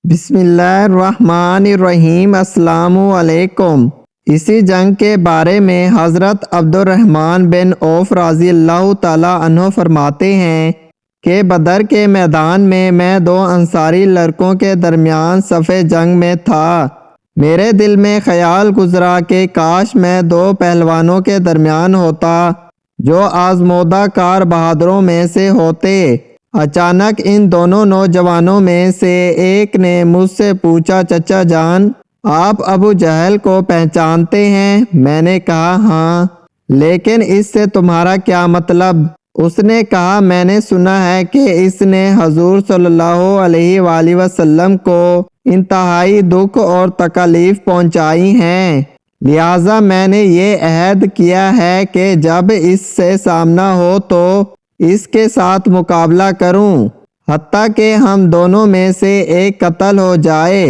بسم اللہ الرحمن الرحیم۔ السلام علیکم۔ اسی جنگ کے بارے میں حضرت عبد الرحمن بن عوف رضی اللہ تعالیٰ عنہ فرماتے ہیں کہ بدر کے میدان میں دو انصاری لڑکوں کے درمیان صف جنگ میں تھا۔ میرے دل میں خیال گزرا کہ کاش میں دو پہلوانوں کے درمیان ہوتا جو آزمودہ کار بہادروں میں سے ہوتے۔ اچانک ان دونوں نوجوانوں میں سے ایک نے مجھ سے پوچھا، چچا جان، آپ ابو جہل کو پہچانتے ہیں؟ میں نے کہا ہاں، لیکن اس سے تمہارا کیا مطلب؟ اس نے کہا میں نے سنا ہے کہ اس نے حضور صلی اللہ علیہ وآلہ وسلم کو انتہائی دکھ اور تکلیف پہنچائی ہیں، لہٰذا میں نے یہ عہد کیا ہے کہ جب اس سے سامنا ہو تو اس کے ساتھ مقابلہ کروں، حتیٰ کہ ہم دونوں میں سے ایک قتل ہو جائے۔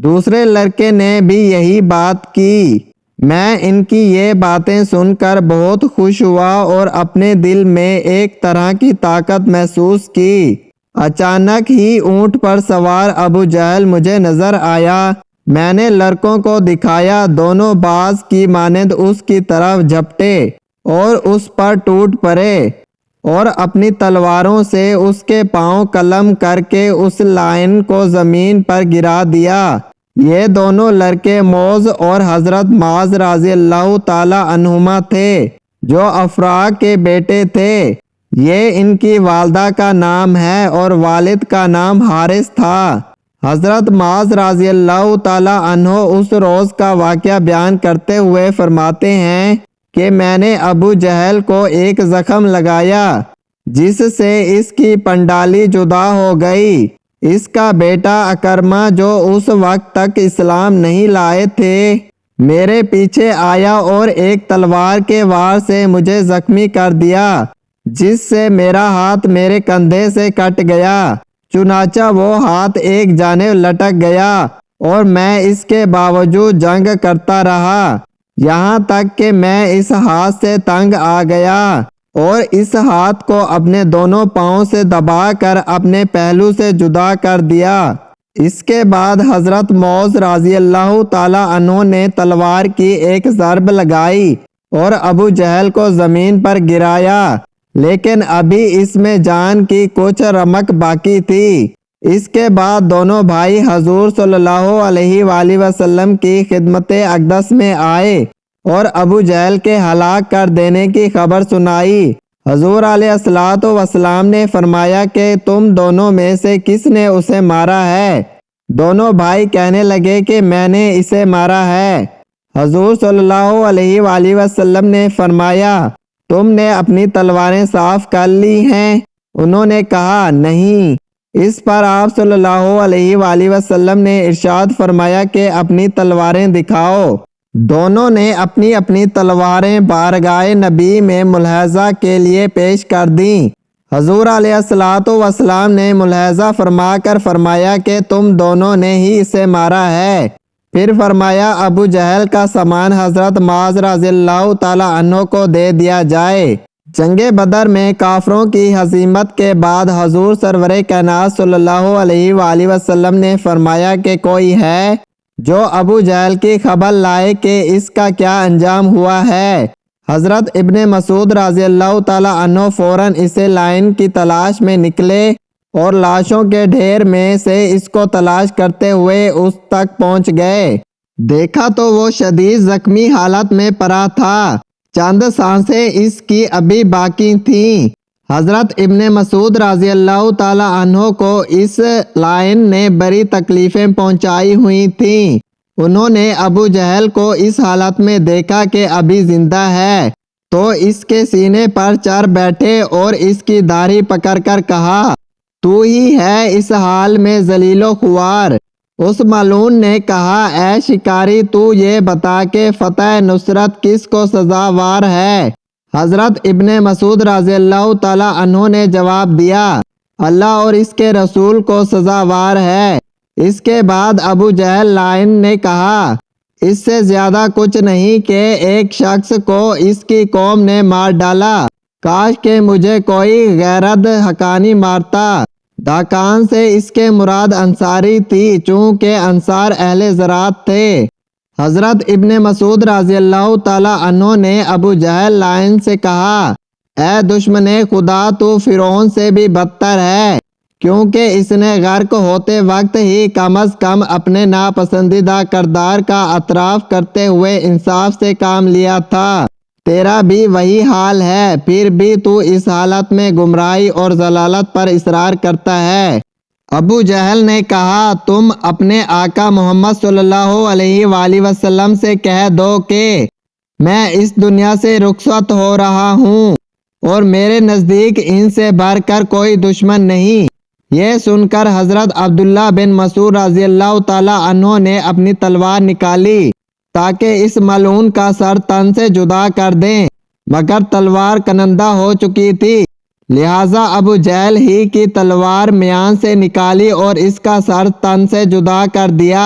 دوسرے لڑکے نے بھی یہی بات کی۔ میں ان کی یہ باتیں سن کر بہت خوش ہوا اور اپنے دل میں ایک طرح کی طاقت محسوس کی۔ اچانک ہی اونٹ پر سوار ابو جہل مجھے نظر آیا۔ میں نے لڑکوں کو دکھایا، دونوں باز کی مانند اس کی طرف جھپٹے اور اس پر ٹوٹ پڑے اور اپنی تلواروں سے اس کے پاؤں قلم کر کے اس لائن کو زمین پر گرا دیا۔ یہ دونوں لڑکے موز اور حضرت معاذ رضی اللہ تعالی عنہما تھے جو افراء کے بیٹے تھے۔ یہ ان کی والدہ کا نام ہے اور والد کا نام حارث تھا۔ حضرت معاذ رضی اللہ تعالی عنہ اس روز کا واقعہ بیان کرتے ہوئے فرماتے ہیں کہ میں نے ابو جہل کو ایک زخم لگایا جس سے اس کی پنڈالی جدا ہو گئی۔ اس کا بیٹا اکرمہ جو اس وقت تک اسلام نہیں لائے تھے میرے پیچھے آیا اور ایک تلوار کے وار سے مجھے زخمی کر دیا جس سے میرا ہاتھ میرے کندھے سے کٹ گیا، چنانچہ وہ ہاتھ ایک جانب لٹک گیا اور میں اس کے باوجود جنگ کرتا رہا یہاں تک کہ میں اس ہاتھ سے تنگ آ گیا اور اس ہاتھ کو اپنے دونوں پاؤں سے دبا کر اپنے پہلو سے جدا کر دیا۔ اس کے بعد حضرت معاذ رضی اللہ تعالی عنہ نے تلوار کی ایک ضرب لگائی اور ابو جہل کو زمین پر گرایا، لیکن ابھی اس میں جان کی کچھ رمق باقی تھی۔ اس کے بعد دونوں بھائی حضور صلی اللہ علیہ وآلہ وسلم کی خدمت اقدس میں آئے اور ابو جہل کے ہلاک کر دینے کی خبر سنائی۔ حضور علیہ الصلوۃ والسلام نے فرمایا کہ تم دونوں میں سے کس نے اسے مارا ہے؟ دونوں بھائی کہنے لگے کہ میں نے اسے مارا ہے۔ حضور صلی اللہ علیہ وآلہ وسلم نے فرمایا تم نے اپنی تلواریں صاف کر لی ہیں؟ انہوں نے کہا نہیں۔ اس پر آپ صلی اللہ علیہ وآلہ وسلم نے ارشاد فرمایا کہ اپنی تلواریں دکھاؤ۔ دونوں نے اپنی اپنی تلواریں بارگاہ نبی میں ملاحظہ کے لیے پیش کر دیں۔ حضور علیہ الصلوۃ والسلام نے ملاحظہ فرما کر فرمایا کہ تم دونوں نے ہی اسے مارا ہے۔ پھر فرمایا ابو جہل کا سامان حضرت معاذ رضی اللہ تعالی عنہ کو دے دیا جائے۔ جنگ بدر میں کافروں کی ہزیمت کے بعد حضور سرور کائنات صلی اللہ علیہ وآلہ وسلم نے فرمایا کہ کوئی ہے جو ابو جہل کی خبر لائے کہ اس کا کیا انجام ہوا ہے؟ حضرت ابن مسعود رضی اللہ تعالی عنہ فوراً اسے لائن کی تلاش میں نکلے اور لاشوں کے ڈھیر میں سے اس کو تلاش کرتے ہوئے اس تک پہنچ گئے۔ دیکھا تو وہ شدید زخمی حالت میں پڑا تھا، چند سانسیں اس کی ابھی باقی تھیں۔ حضرت ابن مسعود رضی اللہ تعالی عنہ کو اس لائن نے بڑی تکلیفیں پہنچائی ہوئی تھیں۔ انہوں نے ابو جہل کو اس حالت میں دیکھا کہ ابھی زندہ ہے تو اس کے سینے پر چڑھ بیٹھے اور اس کی داڑھی پکڑ کر کہا تو ہی ہے اس حال میں ذلیل و خوار۔ اس ملعون نے کہا اے شکاری تو یہ بتا کہ فتح نصرت کس کو سزاوار ہے؟ حضرت ابن مسعود رضی اللہ تعالی عنہ نے جواب دیا اللہ اور اس کے رسول کو سزاوار ہے۔ اس کے بعد ابو جہل لائن نے کہا اس سے زیادہ کچھ نہیں کہ ایک شخص کو اس کی قوم نے مار ڈالا، کاش کہ مجھے کوئی غیرت حقانی مارتا۔ داکان سے اس کے مراد انصاری تھی، چونکہ انصار اہل زراعت تھے۔ حضرت ابن مسعود رضی اللہ تعالی عنہ نے ابو جہل لعین سے کہا، اے دشمن خدا، تو فرعون سے بھی بدتر ہے، کیونکہ اس نے غرق ہوتے وقت ہی کم از کم اپنے ناپسندیدہ کردار کا اعتراف کرتے ہوئے انصاف سے کام لیا تھا۔ تیرا بھی وہی حال ہے، پھر بھی تو اس حالت میں گمراہی اور ضلالت پر اصرار کرتا ہے۔ ابو جہل نے کہا، تم اپنے آقا محمد صلی اللہ علیہ وآلہ وسلم سے کہہ دو کہ میں اس دنیا سے رخصت ہو رہا ہوں اور میرے نزدیک ان سے بڑھ کر کوئی دشمن نہیں۔ یہ سن کر حضرت عبداللہ بن مسعود رضی اللہ تعالی عنہ نے اپنی تلوار نکالی تاکہ اس ملعون کا سر تن سے جدا کر دیں، مگر تلوار کنندہ ہو چکی تھی، لہٰذا ابو جہل ہی کی تلوار میان سے نکالی اور اس کا سر تن سے جدا کر دیا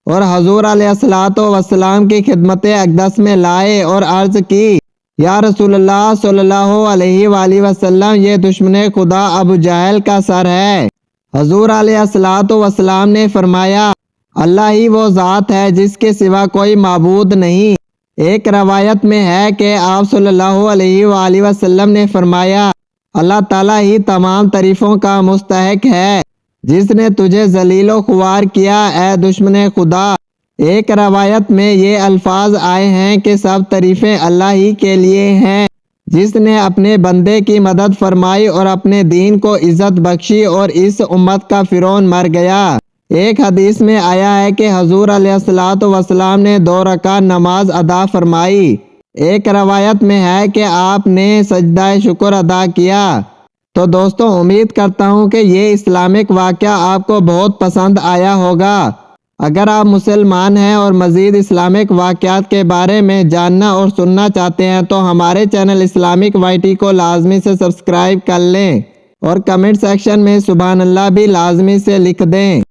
اور حضور علیہ السلام کی خدمت اقدس میں لائے اور عرض کی، یا رسول اللہ صلی اللہ علیہ وآلہ وسلم، یہ دشمن خدا ابو جہل کا سر ہے۔ حضور علیہ السلام نے فرمایا، اللہ ہی وہ ذات ہے جس کے سوا کوئی معبود نہیں۔ ایک روایت میں ہے کہ آپ صلی اللہ علیہ وآلہ وسلم نے فرمایا، اللہ تعالیٰ ہی تمام تعریفوں کا مستحق ہے جس نے تجھے ذلیل و خوار کیا، اے دشمن خدا۔ ایک روایت میں یہ الفاظ آئے ہیں کہ سب تعریفیں اللہ ہی کے لیے ہیں جس نے اپنے بندے کی مدد فرمائی اور اپنے دین کو عزت بخشی اور اس امت کا فرعون مر گیا۔ ایک حدیث میں آیا ہے کہ حضور علیہ السلام نے 2 رکعت نماز ادا فرمائی۔ ایک روایت میں ہے کہ آپ نے سجدہ شکر ادا کیا۔ تو دوستوں، امید کرتا ہوں کہ یہ اسلامک واقعہ آپ کو بہت پسند آیا ہوگا۔ اگر آپ مسلمان ہیں اور مزید اسلامک واقعات کے بارے میں جاننا اور سننا چاہتے ہیں تو ہمارے چینل اسلامک YT کو لازمی سے سبسکرائب کر لیں اور کمنٹ سیکشن میں سبحان اللہ بھی لازمی سے لکھ دیں۔